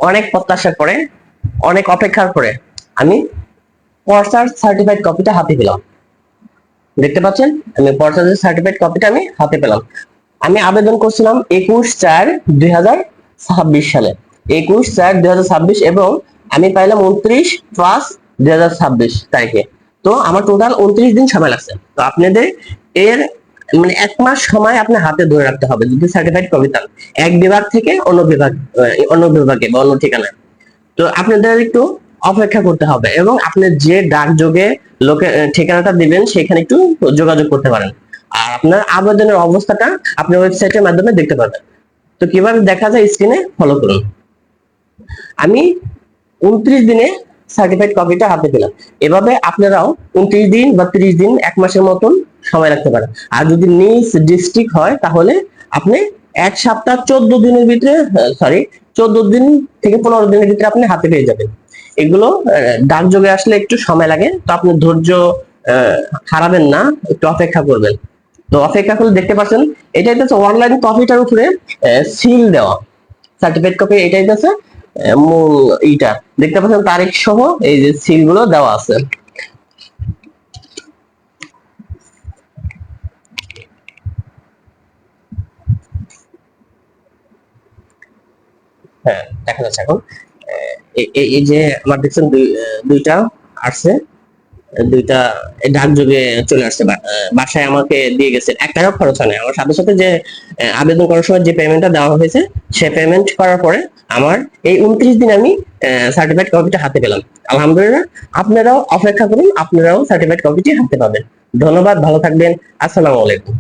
অনেক প্রত্যাশা করে, অনেক অপেক্ষার পরে আমি পর্সার সার্টিফাইড কপিটা হাতে পেলাম। দেখতে পাচ্ছেন, আমি পর্সার সার্টিফাইড কপিটা আমি হাতে পেলাম। আমি আবেদন করছিলাম 21/4/2026 সালে, 21/4/2026, এবং আমি পাইলাম 29/5/2026 তারিখে। তো আমার টোটাল 29 দিন সময় লাগছে। তো আপনাদের এর মানে 1 মাস সময় আপনি হাতে ধরে রাখতে হবে যদি সার্টিফাইড কপি চান, এক বিভাগ থেকে অন্য বিভাগে বা অন্য ঠিকানায়। তো আপনাদের একটু অপেক্ষা করতে হবে, এবং আপনি যে ডাকযোগে ঠিকানাটা দিবেন সেখানে একটু যোগাযোগ করতে পারেন। আর আপনার আবেদনের অবস্থাটা আপনি ওয়েবসাইটের মাধ্যমে দেখতে পাবেন। তো কিভাবে দেখা যায় স্ক্রিনে ফলো করুন। আমি 29 দিনে সার্টিফাইড কপিটা হাতে পেলাম। এভাবে আপনারাও 29 দিন বা 30 দিন, 1 মাসের মতন সময় রাখতে পারেন। আর যদি নিজ ডিস্ট্রিক্ট হয় তাহলে আপনি 1 সপ্তাহ 14 দিনের ভিতরে, 14 দিন থেকে 15 দিনের ভিতরে আপনি হাতে পেয়ে যাবেন। এগুলো ডাকযোগে আসলে একটু সময় লাগে, তো আপনি ধৈর্য হারাবেন না, একটু অপেক্ষা করবেন। তো অপেক্ষা করলে দেখতে পাচ্ছেন এটাই হচ্ছে অনলাইন কপিটার উপরে সিল দেওয়া সার্টিফিকেট কপি। এটাই হচ্ছে মূল ইটা, দেখতে পাচ্ছেন তারিখ সহ এই যে সিল গুলো দেওয়া আছে। হ্যাঁ, দেখা যাচ্ছে এখন। এই যে আমার দেখছেন দুইটা আসছে, দুইটা ডাকযোগে চলে আসছে, বাসায় আমাকে দিয়ে গেছে। 1 টাকা খরচ হয় না। আমার সাথে সাথে যে আবেদন করার সময় যে পেমেন্টটা দেওয়া হয়েছে, সে পেমেন্ট করার পরে আমার এই 29 দিন আমি সার্টিফাইড কপিটা হাতে পেলাম। আলহামদুলিল্লাহ, আপনারাও অপেক্ষা করুন, আপনারাও সার্টিফাইড কপিটি হাতে পাবেন। ধন্যবাদ, ভালো থাকবেন। আসসালামু আলাইকুম।